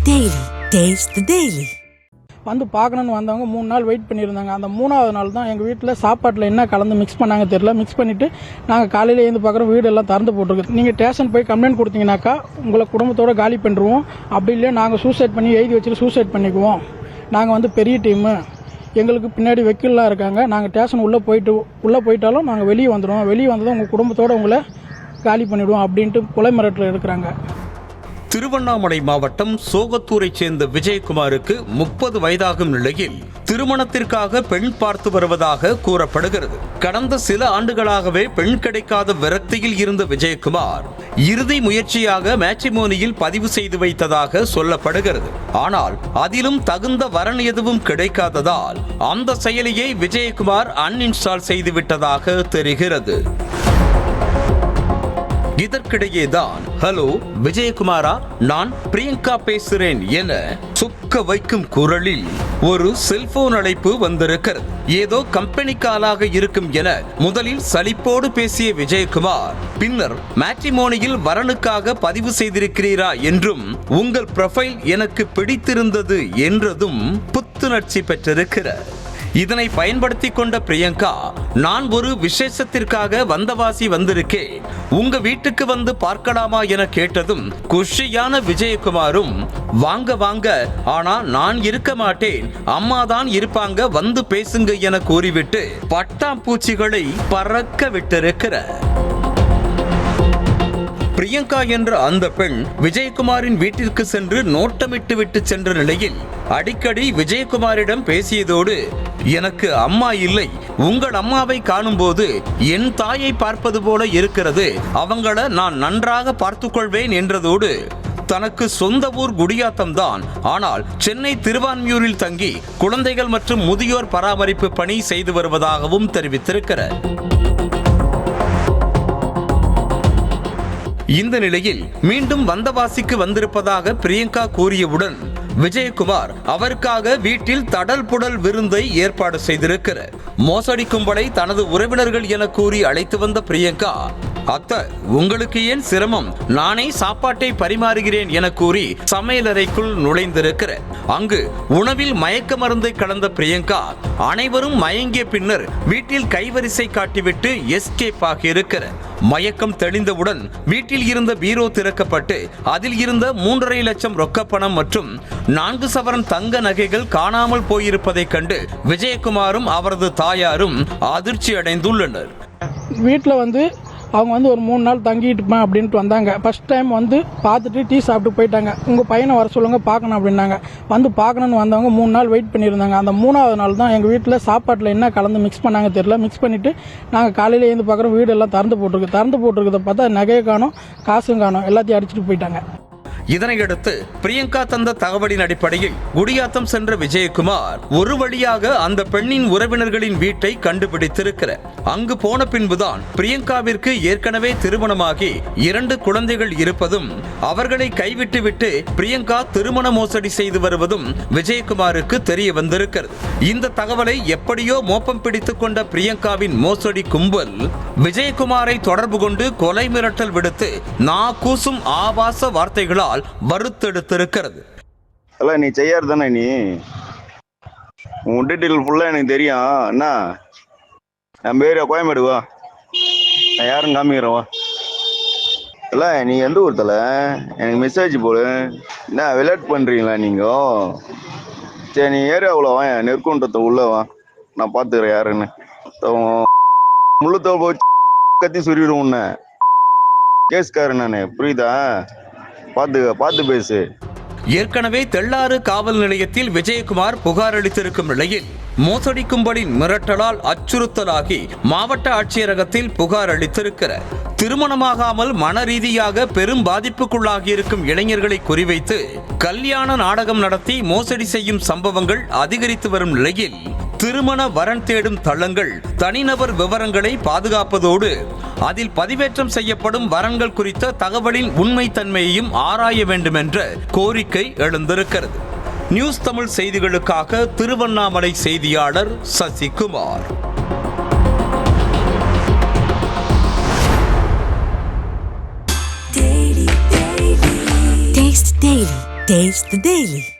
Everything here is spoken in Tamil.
Daily. Taste the Daily. வந்து பார்க்கணுன்னு வந்தவங்க 3 நாள் வெயிட் பண்ணியிருந்தாங்க. அந்த 3ஆவது நாள் தான் எங்கள் வீட்டில் சாப்பாட்டில் என்ன கலந்து மிக்ஸ் பண்ணாங்க தெரியல. மிக்ஸ் பண்ணிவிட்டு நாங்கள் காலையில் எழுந்து பார்க்குறோம், வீடு எல்லாம் திறந்து போட்டிருக்கு. நீங்கள் ஸ்டேஷன் போய் கம்ப்ளைண்ட் கொடுத்தீங்கன்னாக்கா உங்களை குடும்பத்தோடு காலி பண்ணிடுவோம். அப்படி இல்லையா நாங்கள் சூசைட் பண்ணி எழுதி வச்சுட்டு சூசைட் பண்ணிக்குவோம். நாங்கள் வந்து பெரிய டீமு, எங்களுக்கு பின்னாடி வெக்கில்லாம் இருக்காங்க. நாங்கள் ஸ்டேஷன் உள்ளே போயிட்டாலும் நாங்கள் வெளியே வந்துடுவோம். வெளியே வந்ததும் உங்கள் குடும்பத்தோடு உங்களை காலி பண்ணிவிடுவோம் அப்படின்ட்டு கொலை மிரட்டில் இருக்கிறாங்க. திருவண்ணாமலை மாவட்டம் சோகத்தூரைச் சேர்ந்த விஜயகுமாருக்கு 30 வயதாகும் நிலையில் திருமணத்திற்காக பெண் பார்த்து வருவதாக கூறப்படுகிறது. கடந்த சில ஆண்டுகளாகவே பெண் கிடைக்காத விரக்தியில் இருந்த விஜயகுமார் இறுதி முயற்சியாக மேட்ரிமோனியில் பதிவு செய்து வைத்ததாக சொல்லப்படுகிறது. ஆனால் அதிலும் தகுந்த வரன் எதுவும் கிடைக்காததால் அந்த செயலியை விஜயகுமார் அன்இன்ஸ்டால் செய்துவிட்டதாக தெரிகிறது. இதற்கிடையேதான் ஹலோ விஜயகுமாரா, நான் பிரியங்கா பேசுறேன் என சொக்க வைக்கும் குரலில் ஒரு செல்போன் அழைப்பு வந்திருக்கிறது. ஏதோ கம்பெனி காலாக இருக்கும் என முதலில் சலிப்போடு பேசிய விஜயகுமார் பின்னர் மேட்ரிமோனியில் வரனுக்காக பதிவு செய்திருக்கிறீரா என்றும் உங்கள் ப்ரொஃபைல் எனக்கு பிடித்திருந்தது என்றதும் புத்துணர்ச்சி பெற்றிருக்கிறார். இதனை பயன்படுத்தி கொண்ட பிரியங்கா, நான் ஒரு விசேஷத்திற்காக வந்தவாசி வந்திருக்கேன், உங்க வீட்டுக்கு வந்து பார்க்கலாமா என கேட்டதும் குஷியான விஜயகுமாரும் வாங்க வாங்க, ஆனா நான் இருக்க மாட்டேன், அம்மா தான் இருப்பாங்க, வந்து பேசுங்க என கூறிவிட்டு பட்டாம்பூச்சிகளை பறக்க விட்டிருக்கிறார். பிரியங்கா என்ற அந்த பெண் விஜயகுமாரின் வீட்டிற்கு சென்று நோட்டமிட்டு விட்டு சென்ற நிலையில் அடிக்கடி விஜயகுமாரிடம் பேசியதோடு, எனக்கு அம்மா இல்லை, உங்கள் அம்மாவை காணும் போது என் தாயை பார்ப்பது போல இருக்கிறது, அவங்கள நான் நன்றாக பார்த்துக்கொள்வேன் என்றதோடு தனக்கு சொந்த ஊர் குடியாத்தம் தான், ஆனால் சென்னை திருவான்மியூரில் தங்கி குழந்தைகள் மற்றும் முதியோர் பராமரிப்பு பணி செய்து வருவதாகவும் தெரிவித்திருக்கிறார். இந்த நிலையில் மீண்டும் வந்தவாசிக்கு வந்திருப்பதாக பிரியங்கா கூறியவுடன் விஜயகுமார் அவருக்காக வீட்டில் தடல் புடல் விருந்தை ஏற்பாடு செய்திருக்கிறார். மோசடி கும்பலை தனது உறவினர்கள் என கூறி அழைத்து வந்த பிரியங்கா, அத்த உங்களுக்கு ஏன் சிரமம், நானே சாப்பாட்டை பரிமாறுகிறேன் என கூறி சமையலறைக்குள் நுழைந்திருக்கிறார். அங்கு உணவில் மயக்க மருந்தை கலந்த பிரியங்கா அனைவரும் மயங்கிய பின்னர் வீட்டில் கைவரிசை காட்டிவிட்டு எஸ்கேப் ஆகியிருக்கிறார். மயக்கம் தெளிந்தவுடன் வீட்டில் இருந்த பீரோ திறக்கப்பட்டு அதில் இருந்த 3.5 லட்சம் ரொக்கப்பணம் மற்றும் 4 சவரன் தங்க நகைகள் காணாமல் போயிருப்பதைக் கண்டு விஜயகுமாரும் அவரது தாயாரும் அதிர்ச்சி அடைந்துள்ளனர். வீட்டில் வந்து அவங்க வந்து ஒரு 3 நாள் தங்கிட்டுப்பேன் அப்படின்ட்டு வந்தாங்க. ஃபஸ்ட் டைம் வந்து பார்த்துட்டு டீ சாப்பிட்டு போயிட்டாங்க. உங்கள் பையனை வர சொல்லுங்கள் பார்க்கணும் அப்படின்னாங்க. வந்து பார்க்கணுன்னு வந்தவங்க 3 நாள் வெயிட் பண்ணியிருந்தாங்க. அந்த 3ஆவது நாள் தான் எங்கள் வீட்டில் சாப்பாட்டில் என்ன கலந்து மிக்ஸ் பண்ணாங்க தெரியல. மிக்ஸ் பண்ணிவிட்டு நாங்கள் காலையில் எழுந்து பார்க்குறோம், வீடு எல்லாம் திறந்து போட்டிருக்கிறத பார்த்தா நகையை காணும், காசும் காணும், எல்லாத்தையும் அடிச்சுட்டு போயிட்டாங்க. இதனையடுத்து பிரியங்கா தந்த தகவலின் அடிப்படையில் குடியாத்தம் சென்ற விஜயகுமார் ஒரு வழியாக அந்த பெண்ணின் உறவினர்களின் வீட்டை கண்டுபிடித்திருக்கிறார். அங்கு போன பின்புதான் பிரியங்காவிற்கு ஏற்கனவே திருமணமாகி 2 குழந்தைகள் இருப்பதும் அவர்களை கைவிட்டு விட்டு பிரியங்கா திருமண மோசடி செய்து வருவதும் விஜயகுமாருக்கு தெரிய வந்திருக்கிறது. இந்த தகவலை எப்படியோ மோப்பம் பிடித்துக் கொண்ட பிரியங்காவின் மோசடி கும்பல் விஜயகுமாரை தொடர்பு கொண்டு கொலை மிரட்டல் விடுத்து கூசும் ஆபாச வார்த்தைகளால் வருத்தெடுத்திருக்கிறது. நீ செய்யாரு தானே, நீ உன் டீட்டெயில் ஃபுல்லா எனக்கு தெரியும். என்ன என் பேரு கோயம்பேடுவா, நான் யாரும் காமிக்கிறவா இல்ல, நீ எந்த ஊர் தல, எனக்கு மெசேஜ் போடு. என்ன விளையாட்டு பண்றீங்களா நீங்க? சரி நீ ஏரியாவுல வா, நெற்குன்றத்தை உள்ள வா, நான் பாத்துக்கிறேன் யாருன்னு. முள்ளுத்தோல் போச்சு கத்தி சுருவிடும் உன்ன, கேஸ்காரு நானு, புரியுதா? பார்த்து பேசு. ஏற்கனவே தெள்ளாறு காவல் நிலையத்தில் விஜயகுமார் புகார் அளித்திருக்கும் நிலையில் மோசடி கும்பலின் மிரட்டலால் அச்சுறுத்தலாகி மாவட்ட ஆட்சியரகத்தில் புகார் அளித்திருக்கிறார். திருமணமாகாமல் மன ரீதியாக பெரும் பாதிப்புக்குள்ளாகி இருக்கும் இளைஞர்களை குறிவைத்து கல்யாண நாடகம் நடத்தி மோசடி செய்யும் சம்பவங்கள் அதிகரித்து வரும் நிலையில் திருமண வரன் தேடும் தளங்கள் தனிநபர் விவரங்களை பாதுகாப்பதோடு அதில் பதிவேற்றம் செய்யப்படும் வரன்கள் குறித்த தகவலின் உண்மைத்தன்மையையும் ஆராய வேண்டும் என்ற கோரிக்கை எழுந்திருக்கிறது. நியூஸ் தமிழ் செய்திகளுக்காக திருவண்ணாமலை செய்தியாளர் Sasikumar. Taste Daily. Taste the Daily.